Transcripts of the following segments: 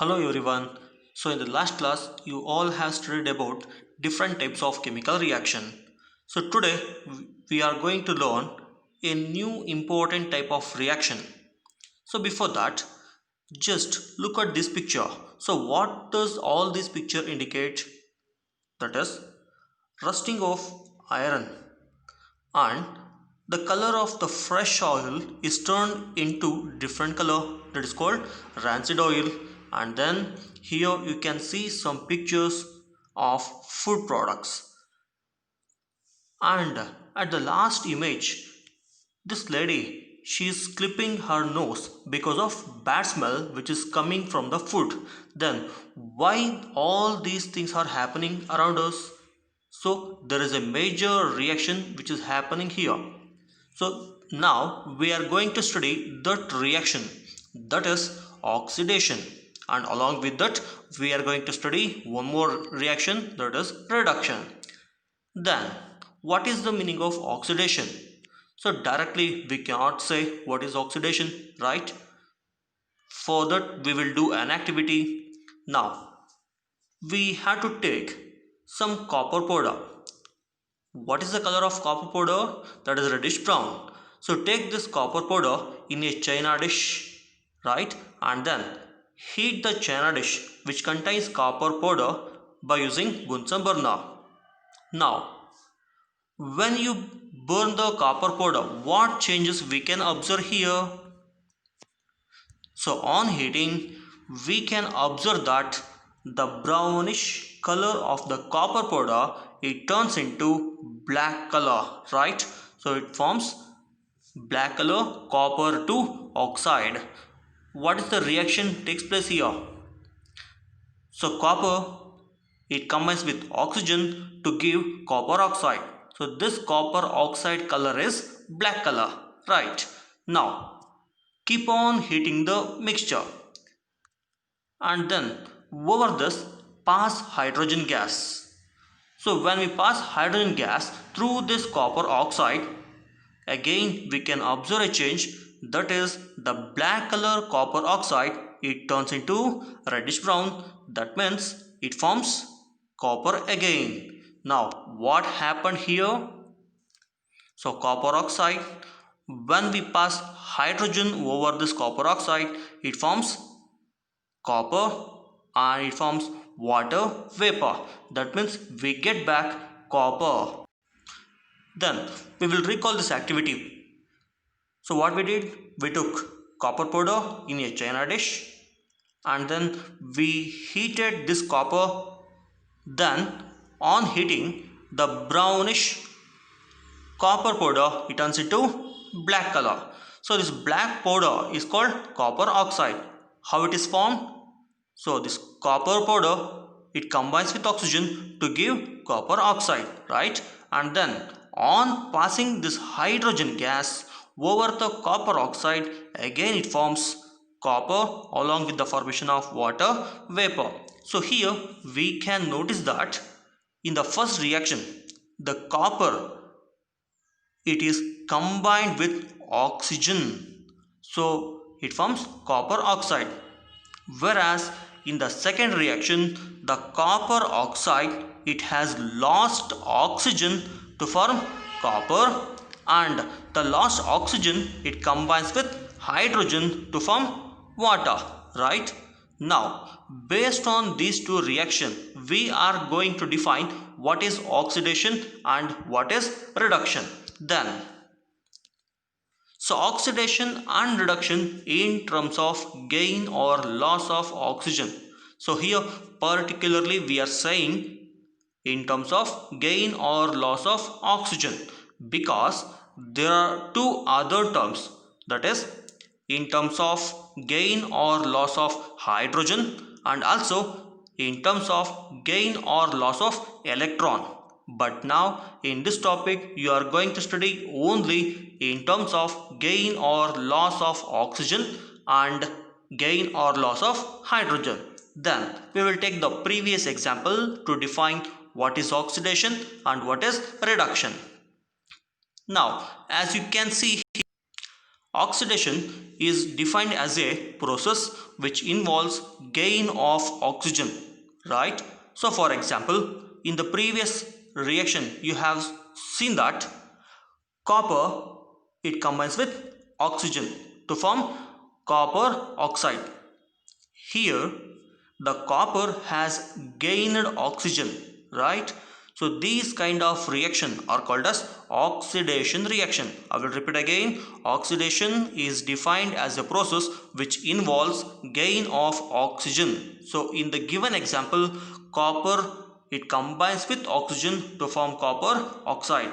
Hello everyone. So in the last class you all have studied about different types of chemical reaction. So today we are going to learn a new important type of reaction. So before that, just look at this picture. So what does all this picture indicate? That is rusting of iron, and the color of the fresh oil is turned into different color, that is called rancid oil. And then here you can see some pictures of food products, and at the last image this lady, she is clipping her nose because of bad smell which is coming from the food. Then why all these things are happening around us? So there is a major reaction which is happening here. So now we are going to study that reaction, that is oxidation, and along with that we are going to study one more reaction, that is reduction. Then what is the meaning of oxidation? So directly we cannot say what is oxidation, right? For that we will do an activity. Now we have to take some copper powder. What is the color of copper powder? That is reddish brown. So take this copper powder in a china dish, right? And then heat the china dish which contains copper powder by using Bunsen burner. Now when you burn the copper powder, what changes we can observe here? So on heating, we can observe that the brownish color of the copper powder, it turns into black color, right? So it forms black color copper to oxide. What is the reaction takes place here? So copper, it combines with oxygen to give copper oxide. So this copper oxide color is black color, right? Now keep on heating the mixture, and then over this pass hydrogen gas. So when we pass hydrogen gas through this copper oxide, again we can observe a change, that is the black color copper oxide, it turns into reddish brown. That means it forms copper again. Now what happened here? So copper oxide, when we pass hydrogen over this copper oxide, it forms copper and it forms water vapor. That means we get back copper. Then we will recall this activity. So what we did, we took copper powder in a china dish, and then we heated this copper. Then on heating, the brownish copper powder, it turns into black color. So this black powder is called copper oxide. How it is formed? So this copper powder, it combines with oxygen to give copper oxide, right? And then on passing this hydrogen gas over the copper oxide, again it forms copper along with the formation of water vapor. So here we can notice that in the first reaction, the copper, it is combined with oxygen, so it forms copper oxide. Whereas in the second reaction, the copper oxide, it has lost oxygen to form copper, and the lost oxygen, it combines with hydrogen to form water, right? Now based on these two reactions, we are going to define what is oxidation and what is reduction. Then so oxidation and reduction in terms of gain or loss of oxygen. So here particularly we are saying in terms of gain or loss of oxygen, because there are two other terms, that is in terms of gain or loss of hydrogen, and also in terms of gain or loss of electron. But now in this topic you are going to study only in terms of gain or loss of oxygen and gain or loss of hydrogen. Then we will take the previous example to define what is oxidation and what is reduction. Now as you can see, Oxidation is defined as a process which involves gain of oxygen, right? So for example, in the previous reaction you have seen that copper, it combines with oxygen to form copper oxide. Here the copper has gained oxygen, right? So these kind of reaction are called as oxidation reaction. I will repeat again. Oxidation is defined as a process which involves gain of oxygen. So in the given example, copper, it combines with oxygen to form copper oxide.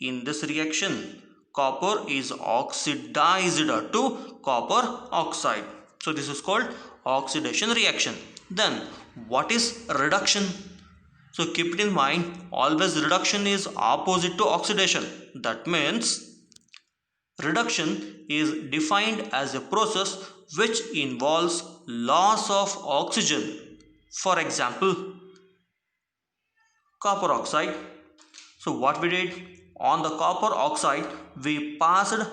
In this reaction, copper is oxidized to copper oxide. So this is called oxidation reaction. Then what is reduction? So keep it in mind, always reduction is opposite to oxidation. That means reduction is defined as a process which involves loss of oxygen. For example, copper oxide. So what we did, on the copper oxide we passed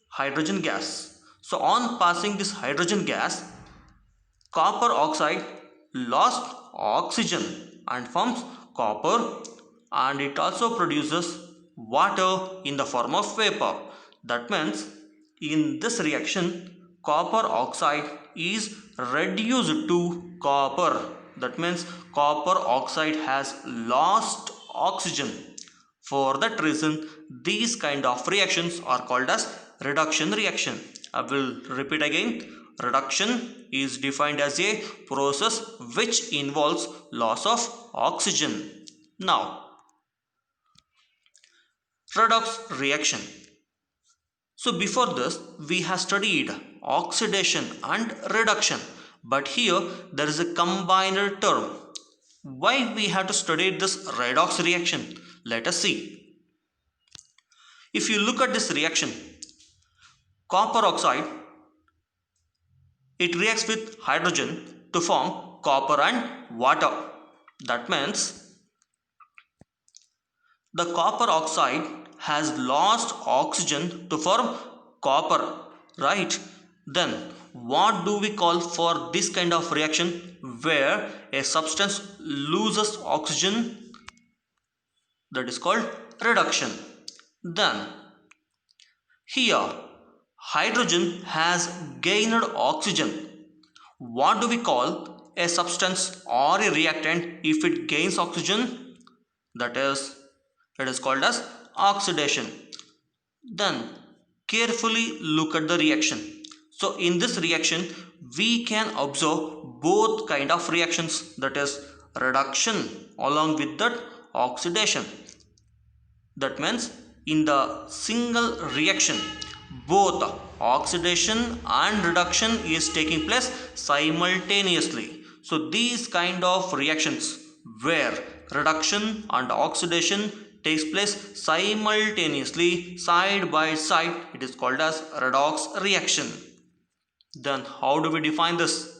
hydrogen gas. So on passing this hydrogen gas, copper oxide lost oxygen and forms copper, and it also produces water in the form of vapor. That means in this reaction copper oxide is reduced to copper. That means copper oxide has lost oxygen. For that reason, these kind of reactions are called as reduction reaction. I will repeat again. Reduction is defined as a process which involves loss of oxygen. Now, redox reaction. So before this, we have studied oxidation and reduction. But here there is a combined term. Why we have to study this redox reaction? Let us see. If you look at this reaction, copper oxide, it reacts with hydrogen to form copper and water. That means the copper oxide has lost oxygen to form copper, right? Then what do we call for this kind of reaction where a substance loses oxygen? That is called reduction. Then here hydrogen has gained oxygen. What do we call a substance or a reactant if it gains oxygen? That is, it is called as oxidation. Then carefully look at the reaction. So in this reaction we can observe both kind of reactions, that is reduction along with that oxidation. That means in the single reaction both oxidation and reduction is taking place simultaneously. So these kind of reactions where reduction and oxidation takes place simultaneously side by side, it is called as redox reaction. Then how do we define this?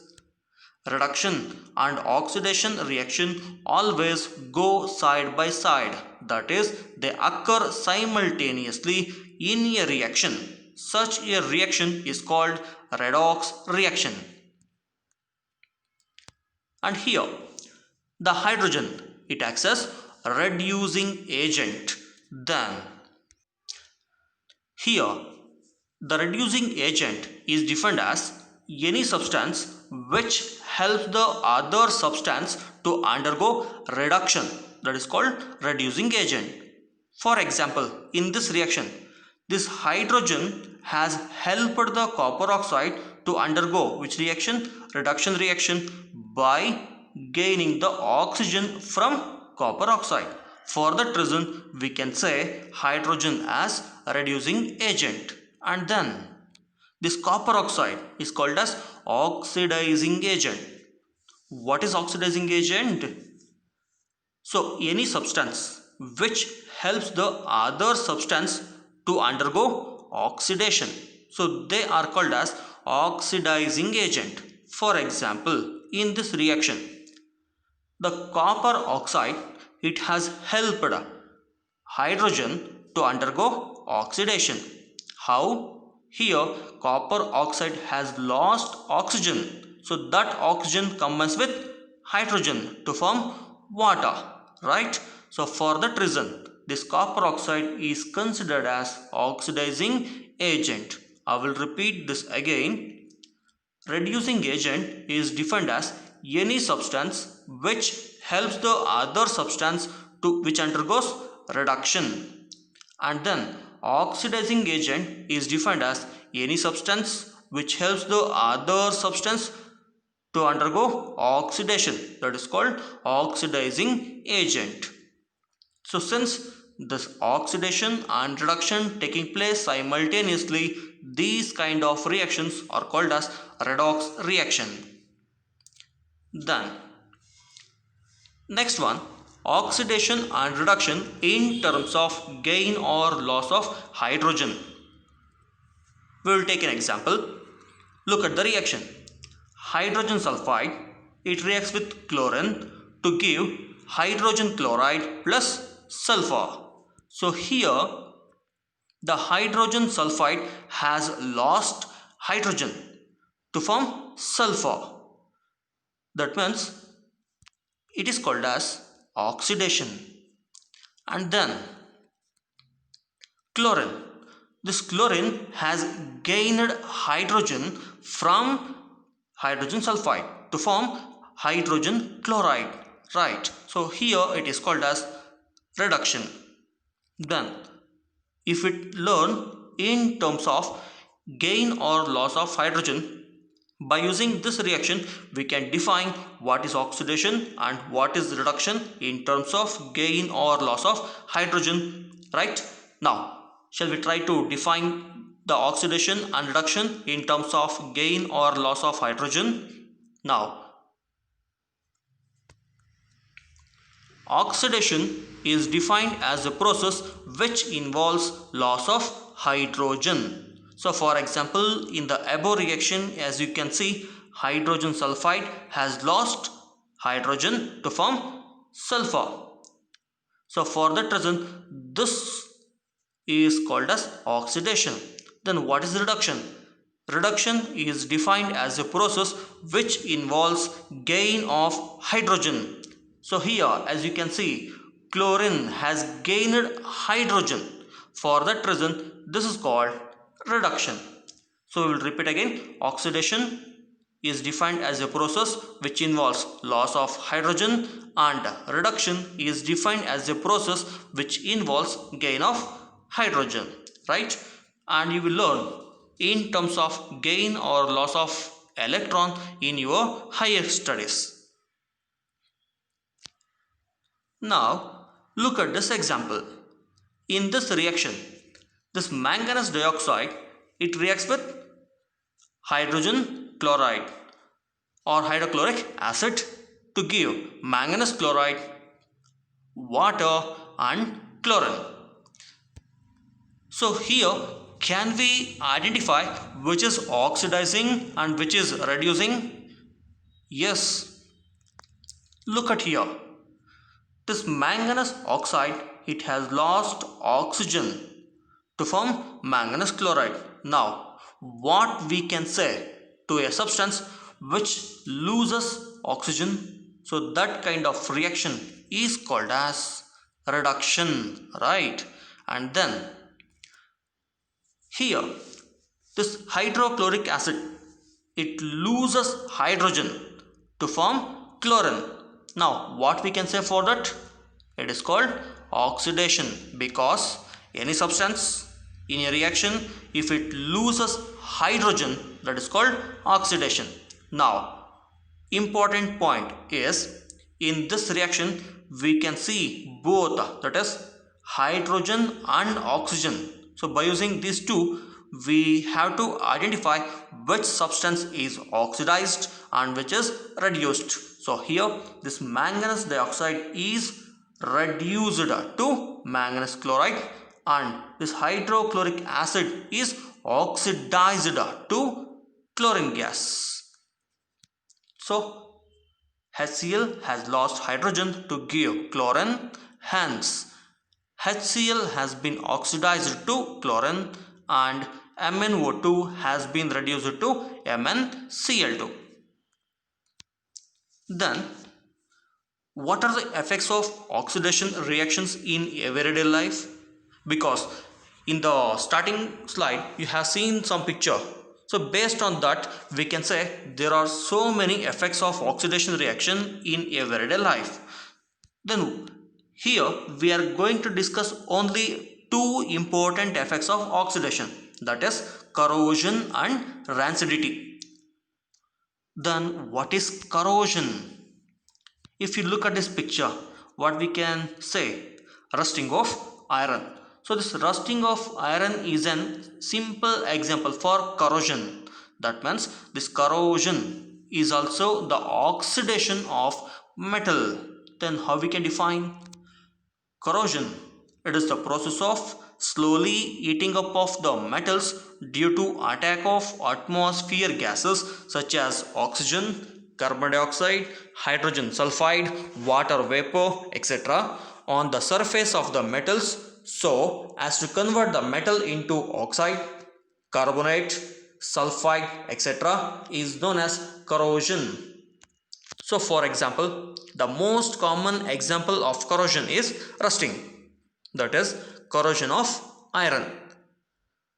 Reduction and oxidation reaction always go side by side. That is, they occur simultaneously in a reaction. Such a reaction is called redox reaction. And here, the hydrogen, it acts as reducing agent. Then, here, the reducing agent is defined as any substance which helps the other substance to undergo reduction. That is called reducing agent. For example, in this reaction, this hydrogen has helped the copper oxide to undergo which reaction? Reduction reaction by gaining the oxygen from copper oxide. For that reason, we can say hydrogen as reducing agent. And then this copper oxide is called as oxidizing agent. What is oxidizing agent? So any substance which helps the other substance to undergo oxidation. So they are called as oxidizing agent. For example, in this reaction, the copper oxide, it has helped hydrogen to undergo oxidation. How? Here copper oxide has lost oxygen. So that oxygen combines with hydrogen to form water, right? So for that reason, this copper oxide is considered as oxidizing agent. I will repeat this again. Reducing agent is defined as any substance which helps the other substance to which undergoes reduction. And then oxidizing agent is defined as any substance which helps the other substance to undergo oxidation, that is called oxidizing agent. So since this oxidation and reduction taking place simultaneously, these kind of reactions are called as redox reaction. Then next one, oxidation and reduction in terms of gain or loss of hydrogen. We will take an example. Look at the reaction. Hydrogen sulfide, it reacts with chlorine to give hydrogen chloride plus sulfur. So here the hydrogen sulfide has lost hydrogen to form sulfur. That means it is called as oxidation. And then chlorine. This chlorine has gained hydrogen from hydrogen sulfide to form hydrogen chloride, right? So here it is called as reduction. Then if it learn in terms of gain or loss of hydrogen, by using this reaction we can define what is oxidation and what is reduction in terms of gain or loss of hydrogen, right? Now shall we try to define the oxidation and reduction in terms of gain or loss of hydrogen? Now oxidation is defined as a process which involves loss of hydrogen. So for example, in the above reaction, as you can see, hydrogen sulfide has lost hydrogen to form sulfur. So for that reason, this is called as oxidation. Then what is reduction? Reduction is defined as a process which involves gain of hydrogen. So here as you can see, chlorine has gained hydrogen. For that reason, this is called reduction. So we will repeat again. Oxidation is defined as a process which involves loss of hydrogen, and reduction is defined as a process which involves gain of hydrogen, right? And you will learn in terms of gain or loss of electron in your higher studies. Now look at this example. In this reaction, this manganese dioxide, it reacts with hydrogen chloride or hydrochloric acid to give manganese chloride, water and chlorine. So here can we identify which is oxidizing and which is reducing? Yes. Look at here. This manganese oxide, it has lost oxygen to form manganese chloride. Now, what we can say to a substance which loses oxygen? So that kind of reaction is called as reduction, right? And then here, this hydrochloric acid, it loses hydrogen to form chlorine. Now what we can say for that? It is called oxidation, because any substance in a reaction, if it loses hydrogen, that is called oxidation. Now important point is, in this reaction we can see both, that is hydrogen and oxygen. So by using these two, we have to identify which substance is oxidized and which is reduced. So here this manganese dioxide is reduced to manganese chloride, and this hydrochloric acid is oxidized to chlorine gas. So HCl has lost hydrogen to give chlorine, hence HCl has been oxidized to chlorine, and MnO2 has been reduced to MnCl2. Then, what are the effects of oxidation reactions in everyday life? Because in the starting slide you have seen some picture, so based on that we can say there are so many effects of oxidation reaction in everyday life. Then here we are going to discuss only two important effects of oxidation, that is corrosion and rancidity. Then what is corrosion? If you look at this picture, what we can say? Rusting of iron. So this rusting of iron is an simple example for corrosion. That means this corrosion is also the oxidation of metal. Then how we can define corrosion? It is the process of slowly eating up of the metals due to attack of atmosphere gases such as oxygen, carbon dioxide, hydrogen sulfide, water vapor, etc. on the surface of the metals so as to convert the metal into oxide, carbonate, sulfide, etc. is known as corrosion. So for example, the most common example of corrosion is rusting, that is corrosion of iron.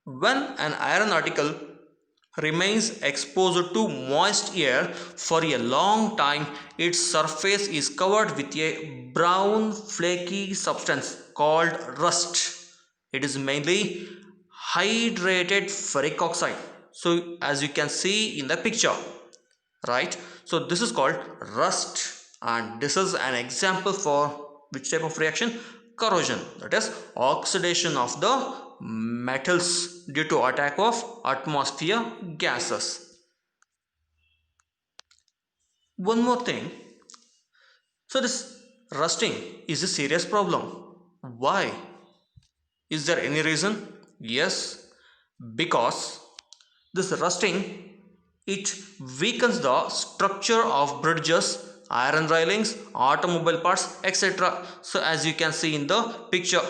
When an iron article remains exposed to moist air for a long time, its surface is covered with a brown flaky substance called rust. It is mainly hydrated ferric oxide. So as you can see in the picture, right? So this is called rust, and this is an example for which type of reaction? Corrosion, that is oxidation of the metals due to attack of atmosphere gases. One more thing, so this rusting is a serious problem. Why? Is there any reason? Yes, because this rusting, it weakens the structure of bridges, iron railings, automobile parts, etc. So as you can see in the picture,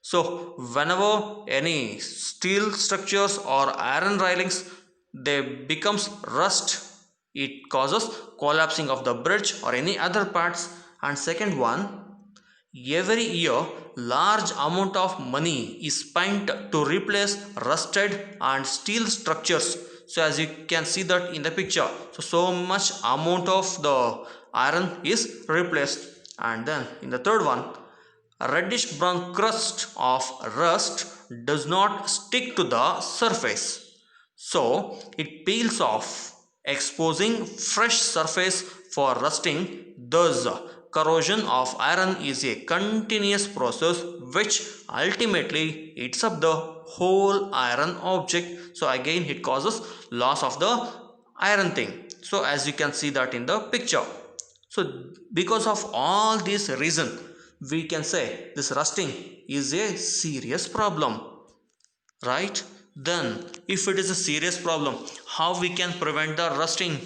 so whenever any steel structures or iron railings they becomes rust, it causes collapsing of the bridge or any other parts. And second one, every year large amount of money is spent to replace rusted and steel structures. So as you can see that in the picture, so much amount of the iron is replaced. And then in the third one, a reddish brown crust of rust does not stick to the surface, so it peels off, exposing fresh surface for rusting. Thus corrosion of iron is a continuous process which ultimately eats up the whole iron object. So again it causes loss of the iron thing. So as you can see that in the picture, so because of all these reasons we can say this rusting is a serious problem, right? Then if it is a serious problem, how we can prevent the rusting?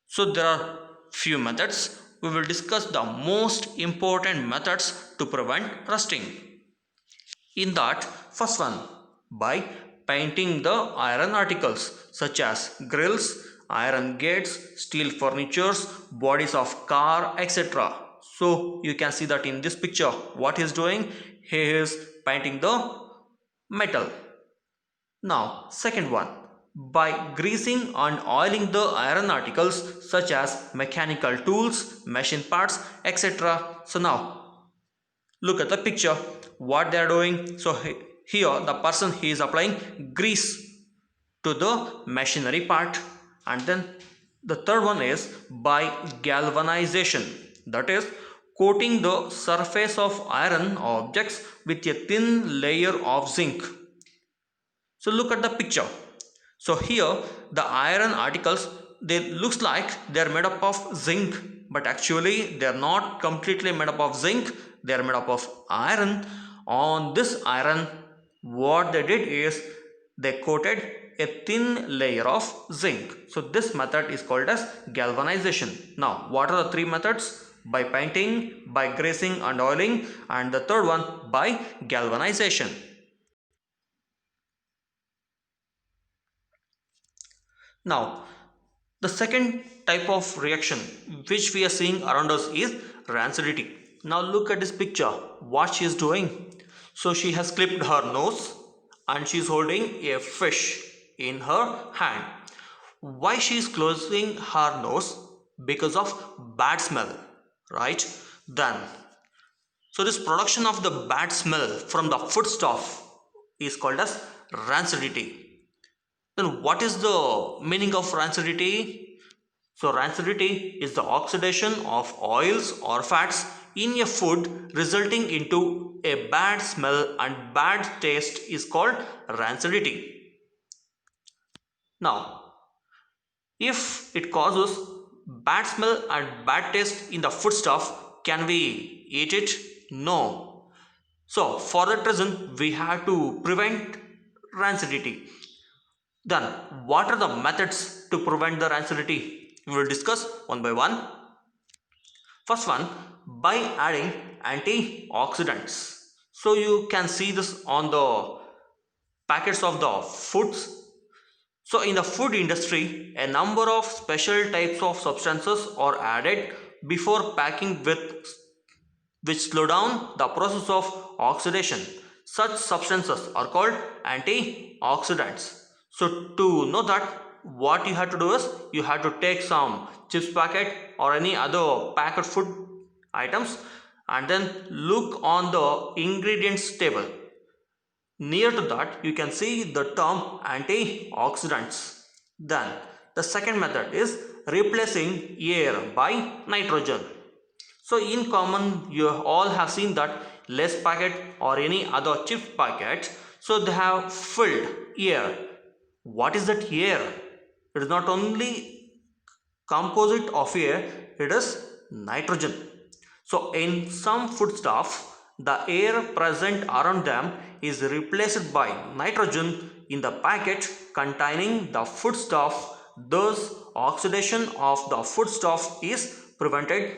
So there are few methods. We will discuss the most important methods to prevent rusting. In that, first one, by painting the iron articles such as grills, iron gates, steel furnitures, bodies of car, etc. So you can see that in this picture what he is doing, he is painting the metal. Now second one, by greasing and oiling the iron articles such as mechanical tools, machine parts, etc. So now look at the picture what they are doing. So here the person he is applying grease to the machinery part. And then the third one is by galvanization, that is coating the surface of iron objects with a thin layer of zinc. So look at the picture. So here the iron articles, they looks like they are made up of zinc, but actually they are not completely made up of zinc, they are made up of iron. On this iron what they did is they coated a thin layer of zinc. So this method is called as galvanization. Now what are the three methods? By painting, by greasing and oiling, and the third one by galvanization. Now, the second type of reaction which we are seeing around us is rancidity. Now look at this picture, what she is doing. So she has clipped her nose and she is holding a fish in her hand. Why she is closing her nose? Because of bad smell, right? Then, so this production of the bad smell from the foodstuff is called as rancidity. Then what is the meaning of rancidity? So rancidity is the oxidation of oils or fats in a food resulting into a bad smell and bad taste is called rancidity. Now, if it causes bad smell and bad taste in the foodstuff, can we eat it? No. So for that reason, we have to prevent rancidity. Then, what are the methods to prevent the rancidity? We will discuss one by one. First one, by adding antioxidants. So you can see this on the packets of the foods. So in the food industry, a number of special types of substances are added before packing which slow down the process of oxidation. Such substances are called antioxidants. So to know that, what you have to do is you have to take some chips packet or any other packed food items and then look on the ingredients table. Near to that you can see the term antioxidants. Then the second method is replacing air by nitrogen. So in common, you all have seen that Lay's packet or any other chips packet, so they have filled air. What is that air? It is not only composite of air, it is nitrogen. So in some foodstuff, the air present around them is replaced by nitrogen in the packet containing the foodstuff. Thus, oxidation of the foodstuff is prevented.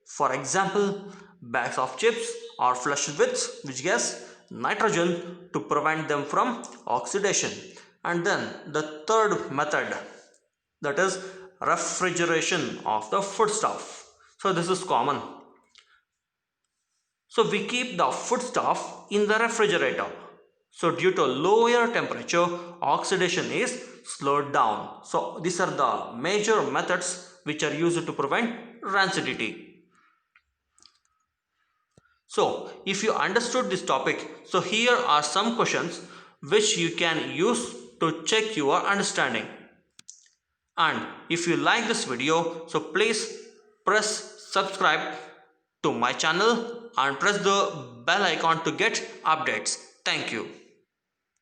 For example, bags of chips are flushed with which gas? Nitrogen, to prevent them from oxidation. And then the third method, that is refrigeration of the foodstuff. So this is common. So we keep the foodstuff in the refrigerator. So due to lower temperature, oxidation is slowed down. So these are the major methods which are used to prevent rancidity. So if you understood this topic, so here are some questions which you can use to check your understanding. And if you like this video, so please press subscribe to my channel and press the bell icon to get updates. Thank you.